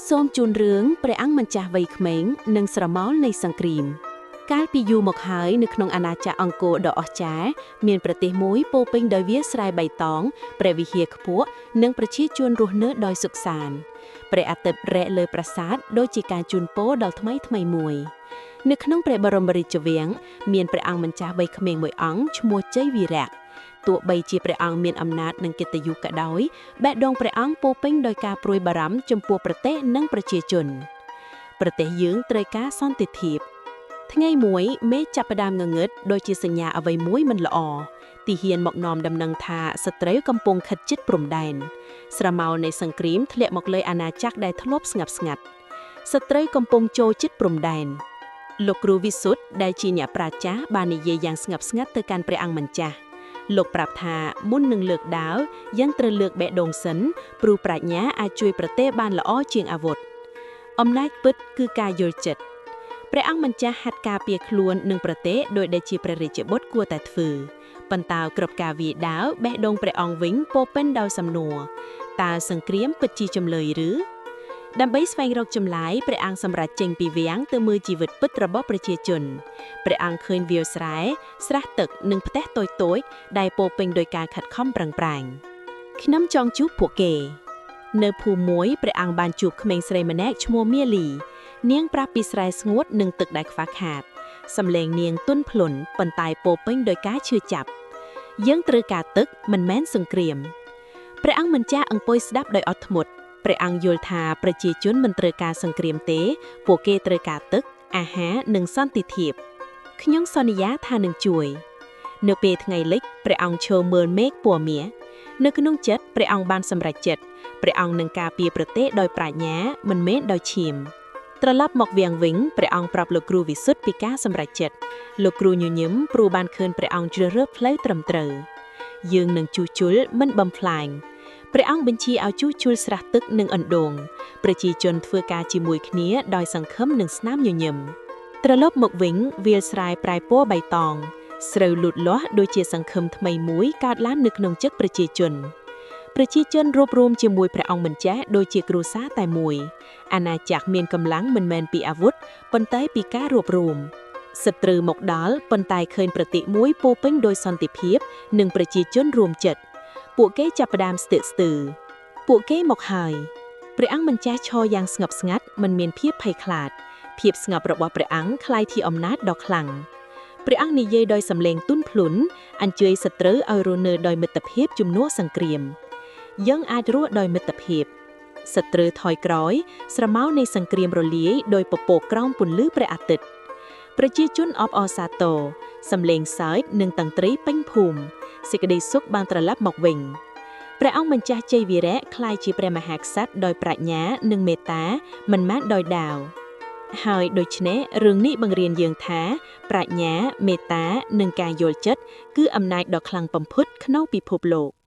សូមជូនរឿងព្រះអង្គម្ចាស់វ័យក្មេងនិងស្រមោលនៃសង្គ្រាមកាលពីយូរមកហើយនៅក្នុងអាណាចក្រអង្គរដ៏អស្ចារ្យមានប្រទេសមួយពោពេញដោយវាលស្រែបៃតងព្រះវិហារខ្ពស់និងប្រជាជនរស់នៅដោយសុខសាន្តព្រះអាទិត្យរះលើប្រាសាទដូចជាការជូនពរដល់ថ្មីមួយនៅក្នុងព្រះបរមរាជវាំងមានព្រះអង្គម្ចាស់វ័យក្មេងមួយអង្គឈ្មោះជ័យវីរៈទោះបីជាព្រះអង្គមានអំណាចនិងកិត្តិយសក៏ដោយបេះដូងព្រះអង្គពោពេញដោយការព្រួយបារម្ភចំពោះប្រទេសនិងប្រជាជនប្រទេសយើងត្រូវការសន្តិភាពថ្ងៃមួយមេឃចាប់ផ្ដើមងងឹតដូចជាសញ្ញាអ្វីមួយមិនល្អទីហ៊ានមកនាំដំណឹងថាសត្រូវកំពុងខិតជិតព្រំដែនស្រមោលនៃសង្គ្រាមធ្លាក់មកលើអាណាចក្រដែលធ្លាប់ស្ងប់ស្ងាត់សត្រូវកំពុងចូលជិតព្រំដែនលោកគ្រូវិសុទ្ធដែលជាអ្នកប្រាជ្ញចាស់បាននិយាយយ៉ាងស្ងប់ស្ងាត់ទៅកាន់ព្រះអង្គម្ចាស់លោកប្រាប់ថាមុននឹងលើកដាវយើងត្រូវលើកបេះដូងសិនព្រោះប្រាជ្ញាអាចជួយប្រទេសបានល្អជាងអាវុធអំណាចពិតគឺការយល់ចិត្តព្រះអង្គម្ចាស់ហាត់ការពារខ្លួននិងប្រទេសដោយដែលជាព្រះរាជបុត្រគួរតែធ្វើប៉ុន្តែគ្រប់ការវាយដាវបេះដូងព្រះអង្គវិញពោពេញដោយសំណួរតើសង្គ្រាមពិតជាចម្លើយឬដើម្បីស្វែងរកចម្លើយព្រះអង្គសម្រេចចេញពីវាំងទៅមើលជីវិតពិតរបស់ប្រជាជនព្រះអង្គឃើញវាលស្រែស្រះទឹកនិងផ្ទះតូចៗដែលពោពេញដោយការខិតខំប្រឹងប្រែងខ្ញុំចង់ជួបពួកគេនៅភូមិមួយព្រះអង្គបានជួបក្មេងស្រីម្នាក់ឈ្មោះមាលីនាងប្រាប់ពីស្រែស្ងួតនិងទឹកដែលខ្វះខាតសំឡេងនាងទន់ភ្លន់ប៉ុន្តែពោពេញដោយការឈឺចាប់យើងត្រូវការទឹកមិនមែនសង្គ្រាមព្រះអង្គមិនចាស់អង្គុយស្ដាប់ដោយអត់ធ្មត់ព្រះអង្គយល់ថាប្រជាជនមិនត្រូវការសង្គ្រាមទេពួកគេត្រូវការទឹកអាហារនិងសន្តិភាពខ្ញុំសន្យាថានឹងជួយនៅពេលថ្ងៃលិចព្រះអង្គឈរមើលមេឃពណ៌មាសនៅក្នុងចិត្តព្រះអង្គបានសម្រេចចិត្តព្រះអង្គនឹងការពារប្រទេសដោយប្រាជ្ញាមិនមែនដោយឈាមត្រឡប់មកវាំងវិញព្រះអង្គប្រាប់លោកគ្រូវិសុទ្ធពីការសម្រេចចិត្តលោកគ្រូញញឹមព្រោះបានឃើញព្រះអង្គជ្រើសរើសផ្លូវត្រឹមត្រូវយើងនឹងជួសជុលមិនបំផ្លាញព្រះអង្គបញ្ជាឲ្យជួសជុលស្រះទឹកនិងអណ្ដូងប្រជាជនធ្វើការជាមួយគ្នាដោយសង្ឃឹមនិងស្នាមញញឹមត្រឡប់មកវិញវាលស្រែប្រែពណ៌បៃតងស្រូវលូតលាស់ដូចជាសង្ឃឹមថ្មីមួយកើតឡើងនៅក្នុងចិត្តប្រជាជនរួបរวมជាមួយព្រះអង្គម្ចាស់ដូចជាគ្រួសារតែមួយអាណាចក្រមានកម្លាំងមិនមែនពីអាវុធប៉ុន្តែពីការរួបរวมសត្រូវមកដល់ប៉ុន្តែឃើញប្រទេសមួយពោពេញដោយសន្តិភាពនិងប្រជាជនរួមចិត្តពួកគេចាប់ផ្ដើមស្ទើរស្ទើរពួកគេមកហើយព្រះអង្គម្ចាស់ឈរយ៉ាងស្ងប់ស្ងាត់មិនមានភាពភ័យខ្លាចភាពស្ងប់របស់ព្រះអង្គคล้ายជាអំណាចដ៏ខ្លាំងព្រះអង្គនិយាយដោយសំឡេងទន់ភ្លន់អញ្ជើញសត្រូវឲ្យរស់នៅដោយមិត្តភាពជំនួសសង្គ្រាមយើងអាចរស់ដោយមិត្តភាពសត្រូវថយក្រោយស្រមោលនៃសង្គ្រាមរលាយដោយពពកក្រោមពន្លឺព្រះអាទិត្យប្រជាជនអបអរសាទរសំឡេងសើចនិងតន្ត្រីពេញភូមិសេចក្តីសុខបានត្រឡប់មកវិញព្រះអង្គម្ចាស់ជ័យវីរៈក្លាយជាព្រះមហាក្សត្រដោយប្រាជ្ញានិងមេត្តាមិនមែនដោយដាវហើយដូច្នេះរឿងនេះបង្រៀនយើងថាប្រាជ្ញាមេត្តានិងការយល់ចិត្តគឺអំណាចដ៏ខ្លាំងបំផុតក្នុងពិភពលោក